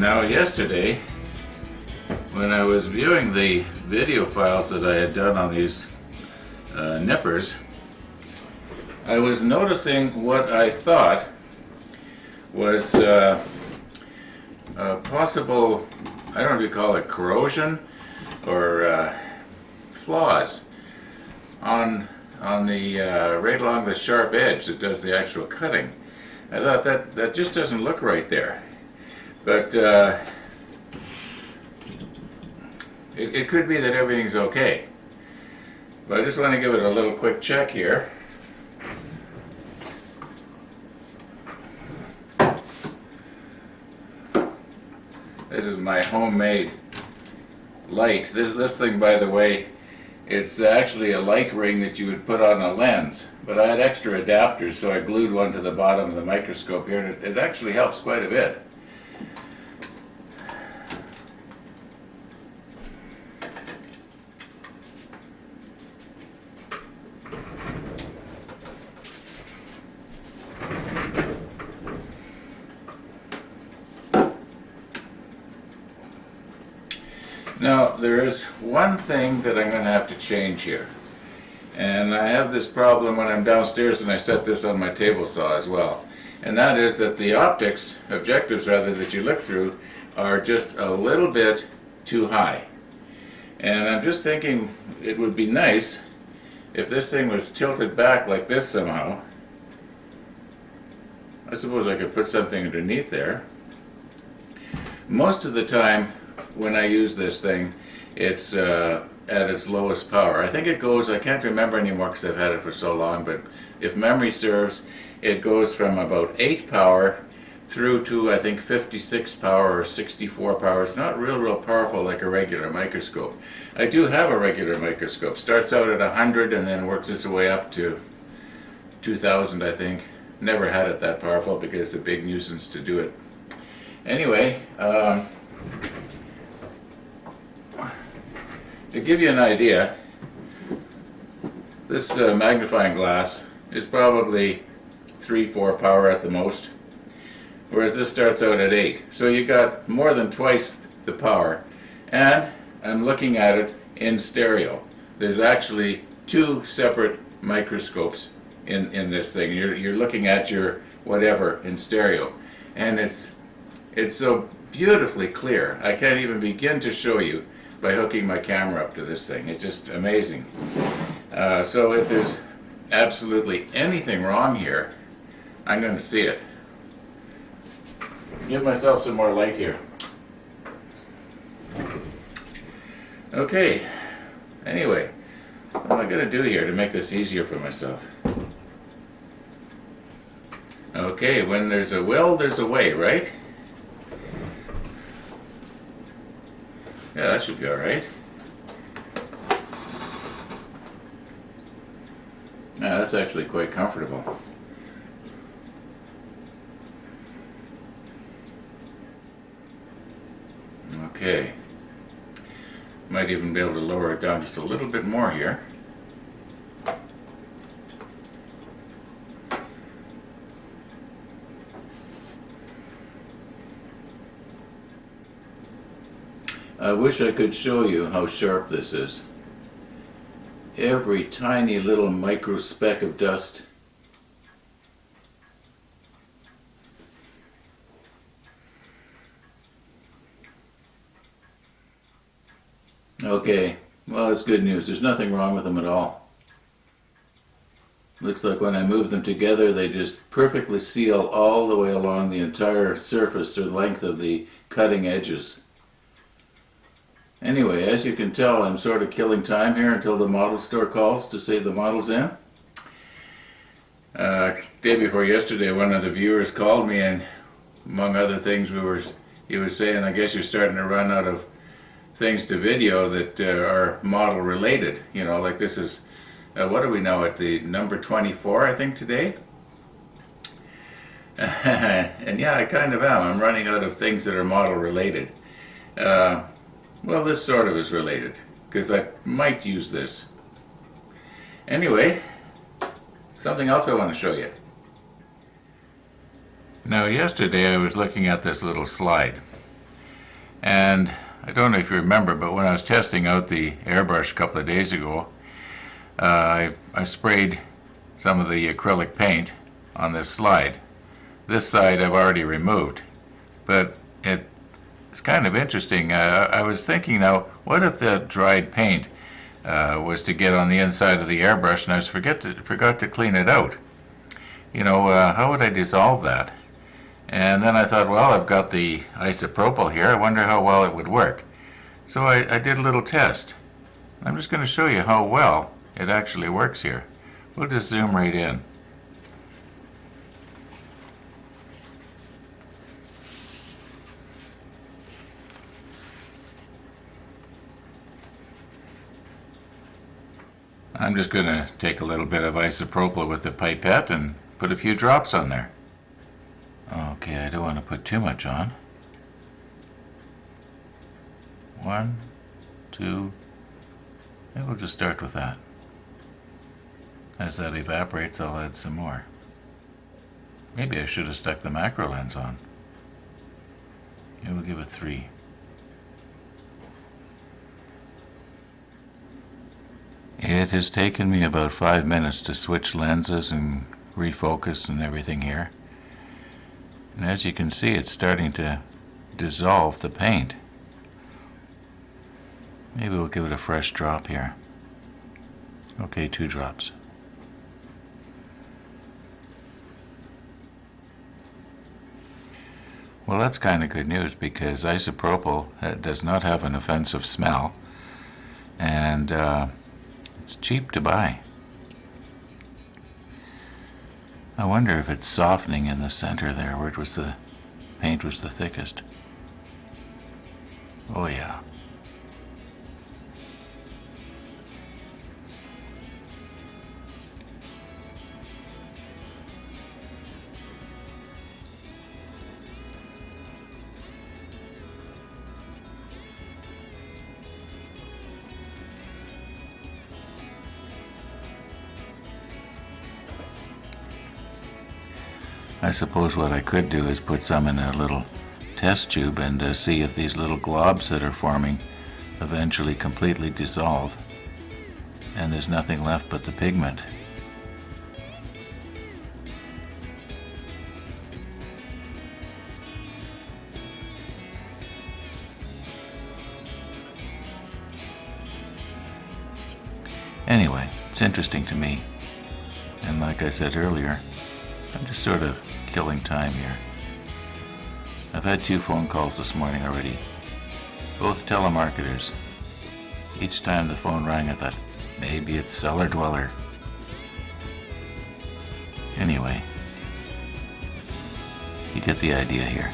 Now yesterday, when I was viewing the video files that I had done on these nippers, I was noticing what I thought was possible, I don't know if you call it corrosion or flaws on the right along the sharp edge that does the actual cutting. I thought that just doesn't look right there. But it could be that everything's okay. But I just want to give it a little quick check here. This is my homemade light. This thing, by the way, it's actually a light ring that you would put on a lens. But I had extra adapters, so I glued one to the bottom of the microscope here, and it actually helps quite a bit. Now, there is one thing that I'm going to have to change here. And I have this problem when I'm downstairs and I set this on my table saw as well. And that is that the objectives rather, that you look through are just a little bit too high. And I'm just thinking it would be nice if this thing was tilted back like this somehow. I suppose I could put something underneath there. Most of the time, when I use this thing, it's at its lowest power. I think it goes, I can't remember anymore because I've had it for so long, but if memory serves, it goes from about 8 power through to, I think, 56 power or 64 power. It's not real powerful like a regular microscope. I do have a regular microscope. Starts out at 100 and then works its way up to 2000, I think. Never had it that powerful because it's a big nuisance to do it. Anyway, to give you an idea, this magnifying glass is probably 3-4 power at the most, whereas this starts out at 8. So you got more than twice the power, and I'm looking at it in stereo. There's actually 2 separate microscopes in this thing. You're looking at your whatever in stereo, and it's so beautifully clear. I can't even begin to show you by hooking my camera up to this thing. It's just amazing. So if there's absolutely anything wrong here, I'm going to see it. Give myself some more light here. Okay, anyway, what am I going to do here to make this easier for myself? Okay, when there's a will, there's a way, right? Yeah, that should be all right. Yeah, that's actually quite comfortable. Okay. Might even be able to lower it down just a little bit more here. I wish I could show you how sharp this is. Every tiny little micro speck of dust. Okay, well, it's good news. There's nothing wrong with them at all. Looks like when I move them together, they just perfectly seal all the way along the entire surface or length of the cutting edges. Anyway, as you can tell, I'm sort of killing time here until the model store calls to say the model's in. Day before yesterday, one of the viewers called me, and among other things, he was saying, I guess you're starting to run out of things to video that are model related. You know, like this is, what are we now at, the number 24, I think, today? And yeah, I kind of am. I'm running out of things that are model related. Well, this sort of is related, because I might use this. Anyway, something else I want to show you. Now, yesterday I was looking at this little slide, And I don't know if you remember, but when I was testing out the airbrush a couple of days ago, I sprayed some of the acrylic paint on this slide. This side I've already removed, but it's kind of interesting. I was thinking now, what if the dried paint was to get on the inside of the airbrush and I forgot to clean it out? How would I dissolve that? And then I thought, well, I've got the isopropyl here. I wonder how well it would work. So I did a little test. I'm just going to show you how well it actually works here. We'll just zoom right in. I'm just going to take a little bit of isopropyl with the pipette and put a few drops on there. Okay, I don't want to put too much on. 1, 2, maybe we'll just start with that. As that evaporates, I'll add some more. Maybe I should have stuck the macro lens on. Maybe we'll give it 3. It has taken me about 5 minutes to switch lenses and refocus and everything here. And as you can see, it's starting to dissolve the paint. Maybe we'll give it a fresh drop here. Okay, 2 drops. Well, that's kind of good news because isopropyl does not have an offensive smell, and it's cheap to buy. I wonder if it's softening in the center there where the paint was the thickest. Oh yeah. I suppose what I could do is put some in a little test tube and see if these little globs that are forming eventually completely dissolve and there's nothing left but the pigment. Anyway, it's interesting to me, and like I said earlier, I'm just sort of killing time here. I've had 2 phone calls this morning already, both telemarketers. Each time the phone rang, I thought, maybe it's Cellar Dweller. Anyway, you get the idea here.